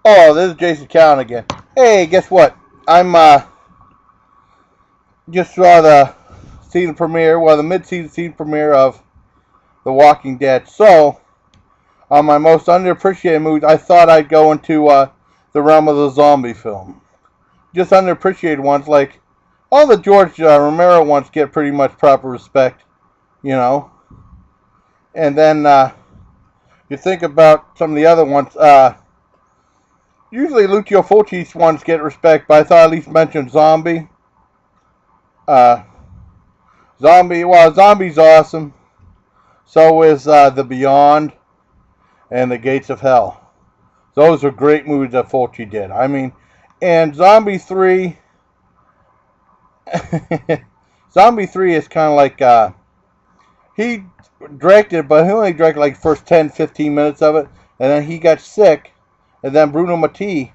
Oh, this is Jason Callan again. Hey, guess what? I'm just saw the season premiere, well, the mid-season season premiere of The Walking Dead. So, on my most underappreciated movies, I thought I'd go into the realm of the zombie film. Just underappreciated ones, like all the George Romero ones get pretty much proper respect, you know. And then you think about some of the other ones. Usually Lucio Fulci's ones get respect, but I thought I'd at least mention Zombie. Uh, Zombie's awesome. So is The Beyond and The Gates of Hell. Those are great movies that Fulci did. I mean, and Zombie 3, Zombie 3 is kind of like, he directed, but he only directed like the first 10, 15 minutes of it, and then he got sick, and then Bruno Mattei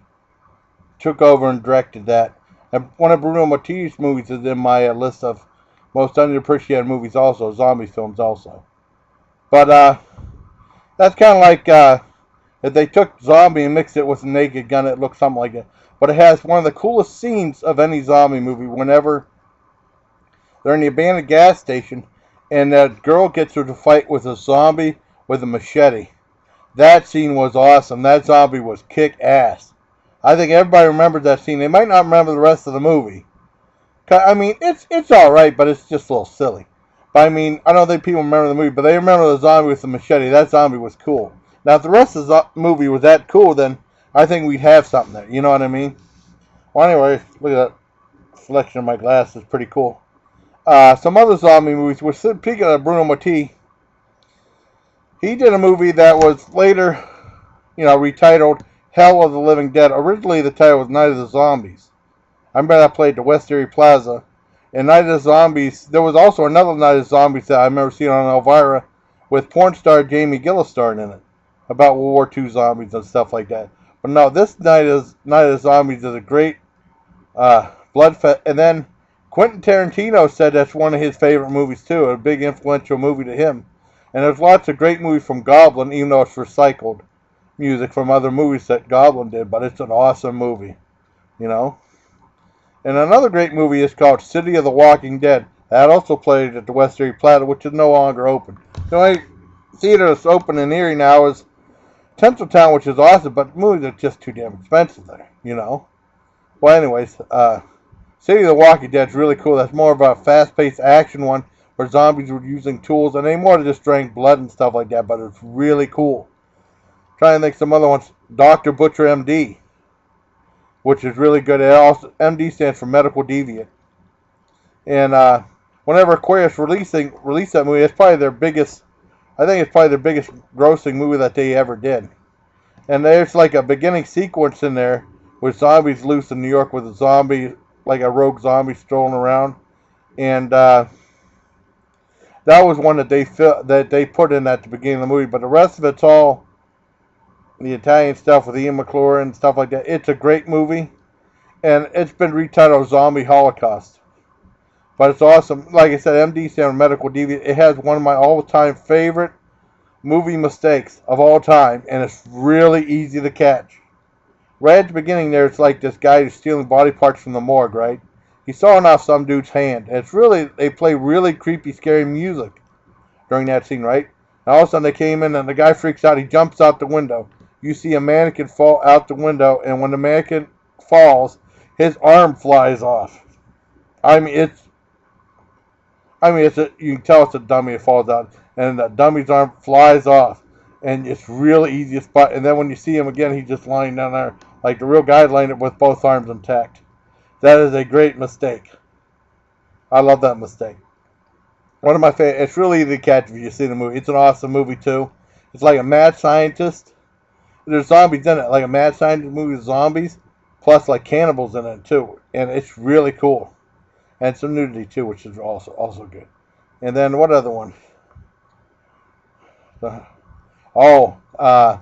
took over and directed that. And one of Bruno Mattei's movies is in my list of most underappreciated movies also, zombie films also. But that's kind of like if they took Zombie and mixed it with a Naked Gun, it looks something like it. But it has one of the coolest scenes of any zombie movie whenever they're in the abandoned gas station and that girl gets into a fight with a zombie with a machete. That scene was awesome. That zombie was kick ass. I think everybody remembers that scene. They might not remember the rest of the movie. I mean, it's all right, but it's just a little silly. But I mean, I don't think people remember the movie, but they remember the zombie with the machete. That zombie was cool. Now, if the rest of the movie was that cool, then I think we'd have something there. You know what I mean? Well, anyway, look at that selection of my glasses. Pretty cool. Some other zombie movies. We're speaking of Bruno Mattei. He did a movie that was later, retitled Hell of the Living Dead. Originally, the title was Night of the Zombies. I remember I played the West Erie Plaza. And Night of the Zombies, there was also another Night of the Zombies that I remember seeing on Elvira with porn star Jamie Gillis starring in it. About World War II zombies and stuff like that. But no, this Night of the Zombies is a great blood fest. And then Quentin Tarantino said that's one of his favorite movies too. A big influential movie to him. And there's lots of great movies from Goblin, even though it's recycled music from other movies that Goblin did. But it's an awesome movie, you know. And another great movie is called City of the Walking Dead. That also played at the West Erie Plaza, which is no longer open. The only theater that's open in Erie now is Tinseltown, which is awesome, but movies are just too damn expensive there, you know. Well, anyways, City of the Walking Dead is really cool. That's more of a fast-paced action one where zombies were using tools, and they more just drank blood and stuff like that, but it's really cool. Trying to think some other ones. Dr. Butcher MD, which is really good. It also, MD stands for Medical Deviant. And whenever Aquarius released that movie, it's probably their biggest. I think it's probably their biggest grossing movie that they ever did. And there's like a beginning sequence in there with zombies loose in New York with a zombie, like a rogue zombie strolling around, and that was one that they put in at the beginning of the movie. But the rest of it's all the Italian stuff with Ian McClure and stuff like that. It's a great movie, and it's been retitled Zombie Holocaust. But it's awesome. Like I said, MD stands for Medical Deviant. It has one of my all-time favorite movie mistakes of all time, and it's really easy to catch. Right at the beginning there, it's like this guy who's stealing body parts from the morgue, right? He's sawing off some dude's hand. And they play really creepy, scary music during that scene, right? And all of a sudden they came in and the guy freaks out. He jumps out the window. You see a mannequin fall out the window, and when the mannequin falls, his arm flies off. I mean, you can tell it's a dummy. It falls out, and the dummy's arm flies off, and it's really easy to spot. And then when you see him again, he's just lying down there like the real guy, laying it with both arms intact. That is a great mistake. I love that mistake. One of my favorite. It's really easy to catch if you see the movie. It's an awesome movie too. It's like a mad scientist. There's zombies in it, like a mad scientist movie with zombies, plus like cannibals in it too, and it's really cool. And some nudity too, which is also good. And then what other one? Oh, a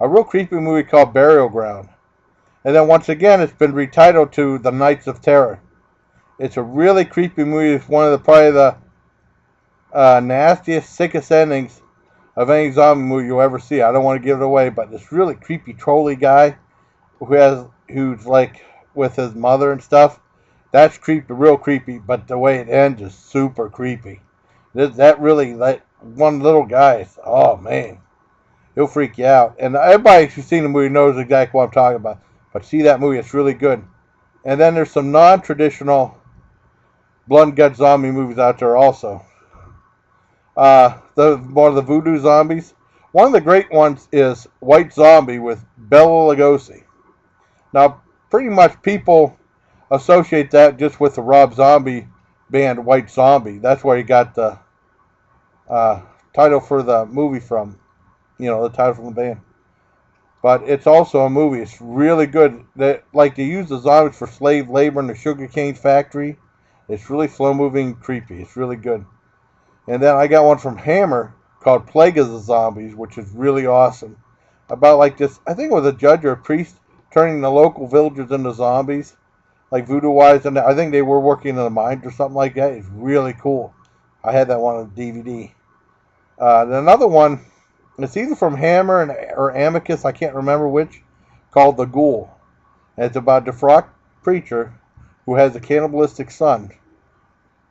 real creepy movie called Burial Ground. And then once again, it's been retitled to The Nights of Terror. It's a really creepy movie. It's one of probably the nastiest, sickest endings of any zombie movie you'll ever see. I don't want to give it away, but this really creepy, trolly guy who's like with his mother and stuff. That's creepy, real creepy. But the way it ends is super creepy. That really, like, one little guy. Oh man, he'll freak you out. And everybody who's seen the movie knows exactly what I'm talking about. But see that movie, it's really good. And then there's some non-traditional blood and gut zombie movies out there also. One of the voodoo zombies. One of the great ones is White Zombie with Bela Lugosi. Now, pretty much people associate that just with the Rob Zombie band White Zombie. That's where he got the title for the movie from. You know, the title from the band. But it's also a movie. It's really good. They use the zombies for slave labor in the sugarcane factory. It's really slow-moving, creepy. It's really good. And then I got one from Hammer called Plague of the Zombies, which is really awesome. About like this, I think it was a judge or a priest turning the local villagers into zombies, like voodoo-wise. And I think they were working in the mines or something like that. It's really cool. I had that one on DVD. Then another one, it's either from Hammer or Amicus, I can't remember which, called The Ghoul. And it's about a defrocked preacher who has a cannibalistic son.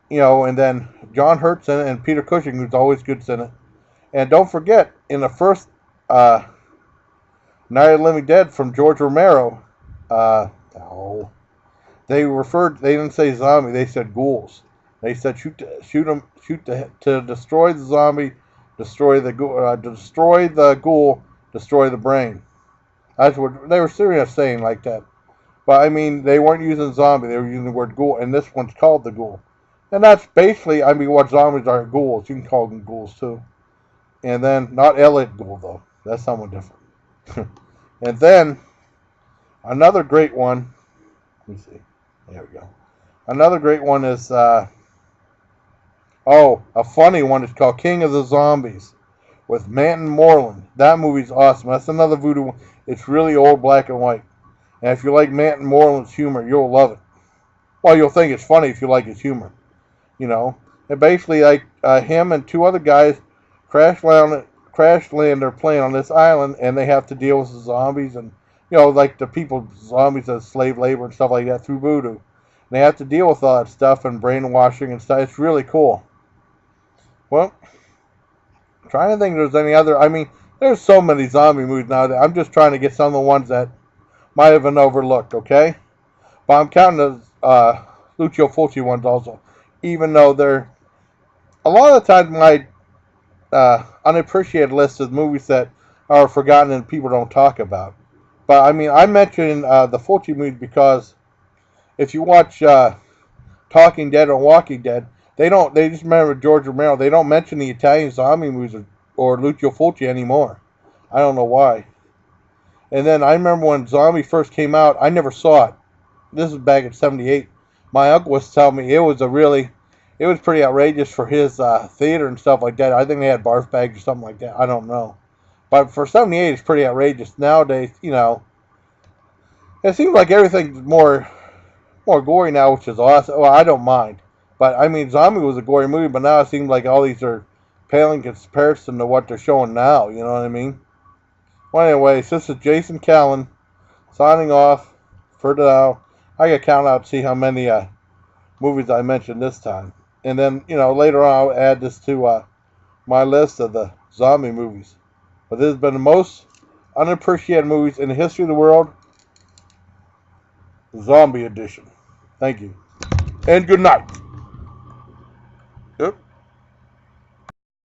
You know, and then John Hurt's in it, and Peter Cushing, who's always good in it. And don't forget, in the first Night of the Living Dead from George Romero, they didn't say zombie, they said ghouls. They said shoot to destroy the zombie, destroy the ghoul, destroy the brain. That's what they were serious saying like that. But I mean, they weren't using zombie, they were using the word ghoul, and this one's called the ghoul. And that's basically, I mean, what zombies are, ghouls. You can call them ghouls too. And then, not Elliot Gould though. That's someone different. And then, another great one. Let me see. There we go. Another great one is, a funny one is called King of the Zombies with Manton Moreland. That movie's awesome. That's another voodoo one. It's really old, black and white. And if you like Manton Moreland's humor, you'll love it. Well, you'll think it's funny if you like his humor. You know, and basically, like him and two other guys crash land their plane on this island, and they have to deal with the zombies and, you know, like the people, zombies as slave labor and stuff like that through voodoo. And they have to deal with all that stuff and brainwashing and stuff. It's really cool. Well, I'm trying to think if there's any other. I mean, there's so many zombie movies nowadays. I'm just trying to get some of the ones that might have been overlooked. Okay, but I'm counting the Lucio Fulci ones also. Even though they're a lot of the time my unappreciated list of movies that are forgotten and people don't talk about. But I mean, I mentioned the Fulci movies because if you watch Talking Dead or Walking Dead, they just remember George Romero. They don't mention the Italian zombie movies or Lucio Fulci anymore. I don't know why. And then I remember when Zombie first came out, I never saw it. This was back in '78. My uncle was telling me it was pretty outrageous for his theater and stuff like that. I think they had barf bags or something like that. I don't know. But for '78, it's pretty outrageous. Nowadays, you know, it seems like everything's more gory now, which is awesome. Well, I don't mind. But, I mean, Zombie was a gory movie, but now it seems like all these are pale in comparison to what they're showing now. You know what I mean? Well, anyways, this is Jason Callan signing off for now. I got to count out to see how many movies I mentioned this time. And then, you know, later on I'll add this to my list of the zombie movies. But this has been the most unappreciated movies in the history of the world. Zombie edition. Thank you. And good night.